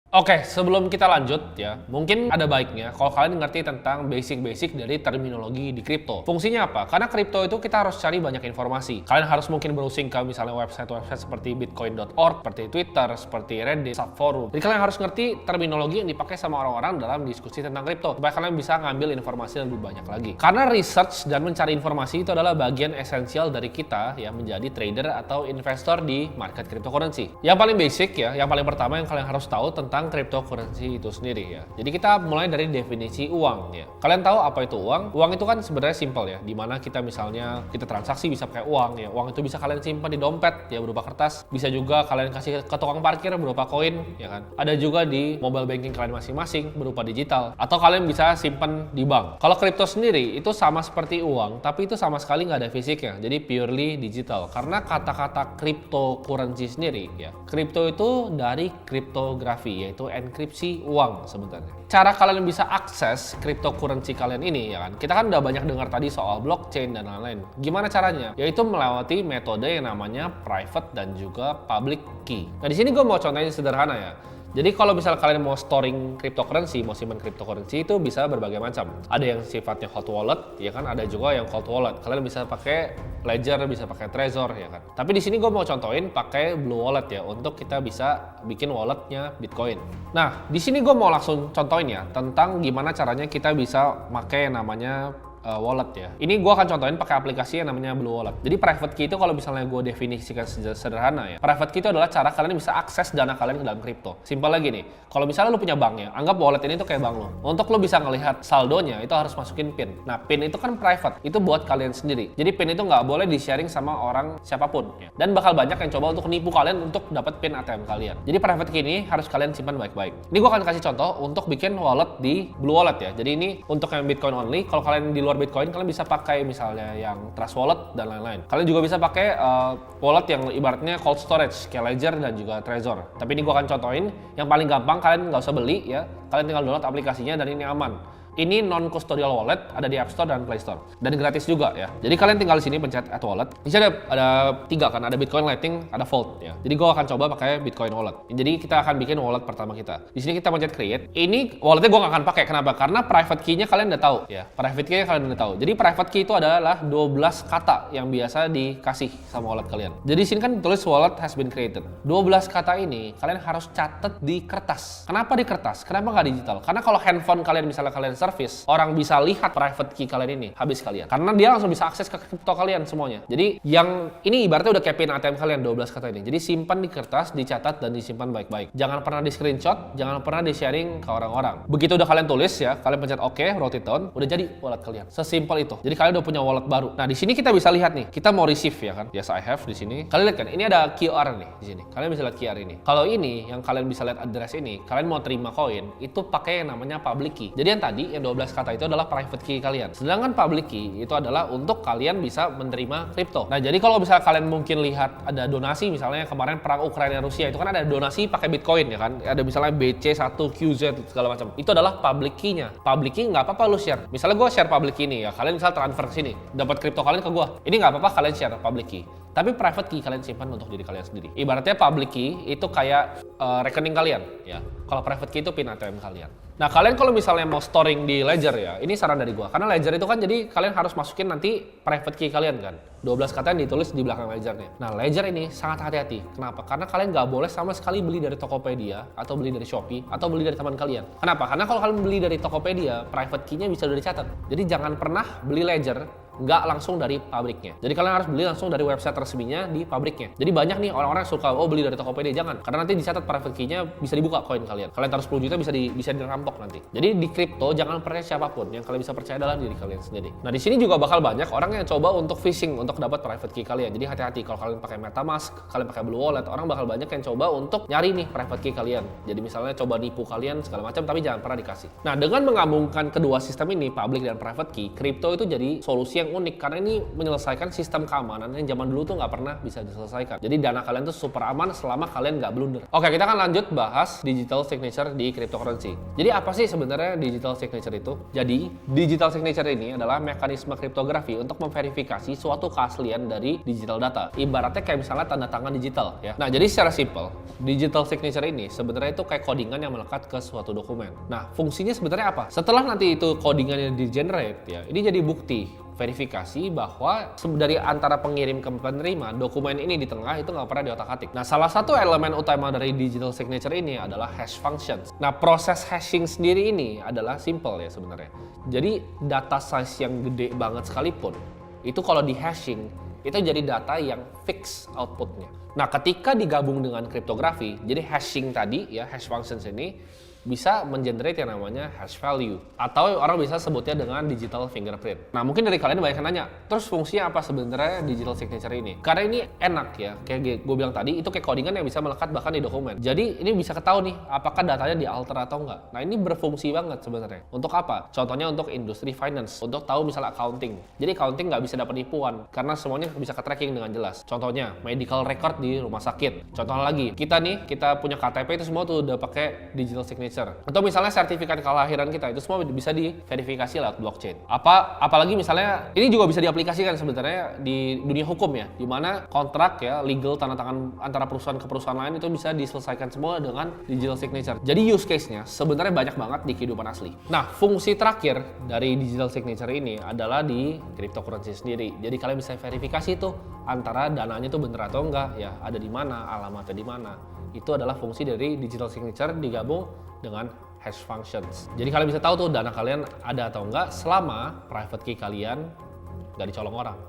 Oke, sebelum kita lanjut ya, mungkin ada baiknya kalau kalian ngerti tentang basic-basic dari terminologi di kripto. Fungsinya apa? Karena kripto itu kita harus cari banyak informasi. Kalian harus mungkin browsing ke misalnya website-website seperti bitcoin.org, seperti Twitter, seperti Reddit, subforum. Jadi kalian harus ngerti terminologi yang dipakai sama orang-orang dalam diskusi tentang kripto, supaya kalian bisa ngambil informasi lebih banyak lagi. Karena research dan mencari informasi itu adalah bagian esensial dari kita ya menjadi trader atau investor di market cryptocurrency. Yang paling basic ya, yang paling pertama yang kalian harus tahu tentang cryptocurrency itu sendiri ya. Jadi kita mulai dari definisi uang ya. Kalian tahu apa itu uang? Uang itu kan sebenarnya simple ya. Dimana kita misalnya kita transaksi bisa pakai uang ya. Uang itu bisa kalian simpan di dompet ya berupa kertas. Bisa juga kalian kasih ke tukang parkir berupa koin ya kan. Ada juga di mobile banking kalian masing-masing berupa digital. Atau kalian bisa simpan di bank. Kalau kripto sendiri itu sama seperti uang, tapi itu sama sekali nggak ada fisiknya. Jadi purely digital. Karena kata-kata cryptocurrency sendiri ya. Kripto itu dari kriptografi ya. Yaitu enkripsi uang sebenarnya. Cara kalian bisa akses cryptocurrency kalian ini ya kan. Kita kan udah banyak dengar tadi soal blockchain dan lain-lain. Gimana caranya? Yaitu melewati metode yang namanya private dan juga public key. Nah di sini gue mau contohin sederhana ya. Jadi kalau misalnya kalian mau storing cryptocurrency, mau simpan cryptocurrency itu bisa berbagai macam. Ada yang sifatnya hot wallet, ya kan? Ada juga yang cold wallet. Kalian bisa pakai Ledger, bisa pakai Trezor, ya kan? Tapi di sini gue mau contohin pakai Blue Wallet ya, untuk kita bisa bikin walletnya Bitcoin. Nah, di sini gue mau langsung contohin ya tentang gimana caranya kita bisa pakai namanya wallet ya. Ini gue akan contohin pakai aplikasi yang namanya Blue Wallet. Jadi private key itu kalau misalnya gue definisikan sederhana ya. Private key itu adalah cara kalian bisa akses dana kalian ke dalam kripto. Simpel lagi nih. Kalau misalnya lu punya bank ya, anggap wallet ini tuh kayak bank lu. Untuk lu bisa ngelihat saldonya itu harus masukin PIN. Nah, PIN itu kan private. Itu buat kalian sendiri. Jadi PIN itu nggak boleh di-sharing sama orang siapapun ya. Dan bakal banyak yang coba untuk nipu kalian untuk dapat PIN ATM kalian. Jadi private key ini harus kalian simpan baik-baik. Ini gue akan kasih contoh untuk bikin wallet di Blue Wallet ya. Jadi ini untuk yang Bitcoin only. Kalau kalian di luar Bitcoin, kalian bisa pakai misalnya yang Trust Wallet dan lain-lain. Kalian juga bisa pakai wallet yang ibaratnya cold storage kayak Ledger dan juga Trezor. Tapi ini gue akan contohin yang paling gampang, kalian nggak usah beli ya. Kalian tinggal download aplikasinya dan ini aman. Ini non-custodial wallet, ada di App Store dan Play Store. Dan gratis juga ya. Jadi kalian tinggal di sini pencet add wallet. Di sini ada tiga kan, ada Bitcoin, Lightning, ada Vault ya. Jadi gue akan coba pakai Bitcoin wallet. Jadi kita akan bikin wallet pertama kita. Di sini kita pencet create. Ini walletnya gue nggak akan pakai. Kenapa? Karena private key-nya kalian udah tahu ya. Private key-nya kalian udah tahu. Jadi private key itu adalah 12 kata yang biasa dikasih sama wallet kalian. Jadi di sini kan tulis wallet has been created. 12 kata ini kalian harus catat di kertas. Kenapa di kertas? Kenapa nggak digital? Karena kalau handphone kalian misalnya kalian service, orang bisa lihat private key kalian ini habis kalian. Karena dia langsung bisa akses ke kripto kalian semuanya. Jadi yang ini ibaratnya udah kayak PIN ATM kalian 12 kata ini. Jadi simpan di kertas, dicatat dan disimpan baik-baik. Jangan pernah di screenshot, jangan pernah di sharing ke orang-orang. Begitu udah kalian tulis ya, kalian pencet OK, wrote it down, udah jadi wallet kalian. Sesimpel itu. Jadi kalian udah punya wallet baru. Nah, di sini kita bisa lihat nih, kita mau receive ya kan. Yes I have di sini. Kalian lihat kan, ini ada QR nih di sini. Kalian bisa lihat QR ini. Kalau ini yang kalian bisa lihat address ini, kalian mau terima koin, itu pakai yang namanya public key. Jadi yang tadi yang 12 kata itu adalah private key kalian. Sedangkan public key itu adalah untuk kalian bisa menerima kripto. Nah, jadi kalau misalnya kalian mungkin lihat ada donasi misalnya kemarin perang Ukraina Rusia itu kan ada donasi pakai Bitcoin ya kan. Ada misalnya BC1QZ segala macam. Itu adalah public key-nya. Public key nggak apa-apa lu share. Misalnya gue share public key ini ya, kalian misal transfer ke sini, dapat kripto kalian ke gue. Ini nggak apa-apa kalian share public key. Tapi private key kalian simpan untuk diri kalian sendiri. Ibaratnya public key itu kayak rekening kalian ya. Kalau private key itu PIN ATM kalian. Nah, kalian kalau misalnya mau storing di Ledger ya, ini saran dari gua. Karena Ledger itu kan jadi kalian harus masukin nanti private key kalian kan. 12 kata yang ditulis di belakang Ledgernya. Nah, Ledger ini sangat hati-hati. Kenapa? Karena kalian nggak boleh sama sekali beli dari Tokopedia atau beli dari Shopee atau beli dari teman kalian. Kenapa? Karena kalau kalian beli dari Tokopedia, private key-nya bisa udah dicatat. Jadi jangan pernah beli Ledger nggak langsung dari pabriknya. Jadi kalian harus beli langsung dari website resminya di pabriknya. Jadi banyak nih orang-orang yang suka beli dari Tokopedia, jangan. Karena nanti dicatat private key-nya bisa dibuka koin kalian. Kalian taruh 10 juta bisa dirampok nanti. Jadi di kripto jangan percaya siapapun. Yang kalian bisa percaya adalah diri kalian sendiri. Nah, di sini juga bakal banyak orang yang coba untuk phishing untuk dapat private key kalian. Jadi hati-hati kalau kalian pakai MetaMask, kalian pakai Blue Wallet, orang bakal banyak yang coba untuk nyari nih private key kalian. Jadi misalnya coba nipu kalian segala macam tapi jangan pernah dikasih. Nah, dengan menggabungkan kedua sistem ini, public dan private key, kripto itu jadi solusi yang yang unik karena ini menyelesaikan sistem keamanan yang zaman dulu tuh nggak pernah bisa diselesaikan. Jadi dana kalian tuh super aman selama kalian nggak blunder. Oke, kita akan lanjut bahas digital signature di cryptocurrency. Jadi apa sih sebenarnya digital signature itu? Jadi digital signature ini adalah mekanisme kriptografi untuk memverifikasi suatu keaslian dari digital data. Ibaratnya kayak misalnya tanda tangan digital ya. Nah, jadi secara simple, digital signature ini sebenarnya itu kayak codingan yang melekat ke suatu dokumen. Nah, fungsinya sebenarnya apa? Setelah nanti itu codingannya di-generate ya, ini jadi bukti verifikasi bahwa dari antara pengirim ke penerima, dokumen ini di tengah itu nggak pernah diotak-atik. Nah, salah satu elemen utama dari digital signature ini adalah hash functions. Nah, proses hashing sendiri ini adalah simple ya sebenarnya. Jadi data size yang gede banget sekalipun, itu kalau di hashing, itu jadi data yang fix outputnya. Nah, ketika digabung dengan kriptografi, jadi hashing tadi ya, hash functions ini bisa mengenerate yang namanya hash value, atau orang bisa sebutnya dengan digital fingerprint. Nah, mungkin dari kalian banyak yang nanya, terus fungsinya apa sebenarnya digital signature ini? Karena ini enak ya, kayak gue bilang tadi, itu kayak codingan yang bisa melekat bahkan di dokumen. Jadi ini bisa ketahui nih, apakah datanya dialter atau enggak. Nah, ini berfungsi banget sebenarnya. Untuk apa? Contohnya untuk industri finance, untuk tahu misalnya accounting. Jadi accounting nggak bisa dapat nipuan, karena semuanya bisa ke-tracking dengan jelas. Contohnya, medical record di rumah sakit. Contohnya lagi, kita punya KTP itu semua tuh udah pakai digital signature. Atau misalnya sertifikat kelahiran kita itu semua bisa diverifikasi lewat blockchain. Apalagi misalnya ini juga bisa diaplikasikan sebenarnya di dunia hukum ya, di mana kontrak ya, legal tanda tangan antara perusahaan ke perusahaan lain itu bisa diselesaikan semua dengan digital signature. Jadi use case-nya sebenarnya banyak banget di kehidupan asli. Nah, fungsi terakhir dari digital signature ini adalah di cryptocurrency sendiri. Jadi kalian bisa verifikasi tuh antara dananya tuh bener atau enggak ya, ada di mana, alamatnya di mana. Itu adalah fungsi dari digital signature digabung dengan hash functions. Jadi kalian bisa tahu tuh dana kalian ada atau enggak selama private key kalian nggak dicolong orang.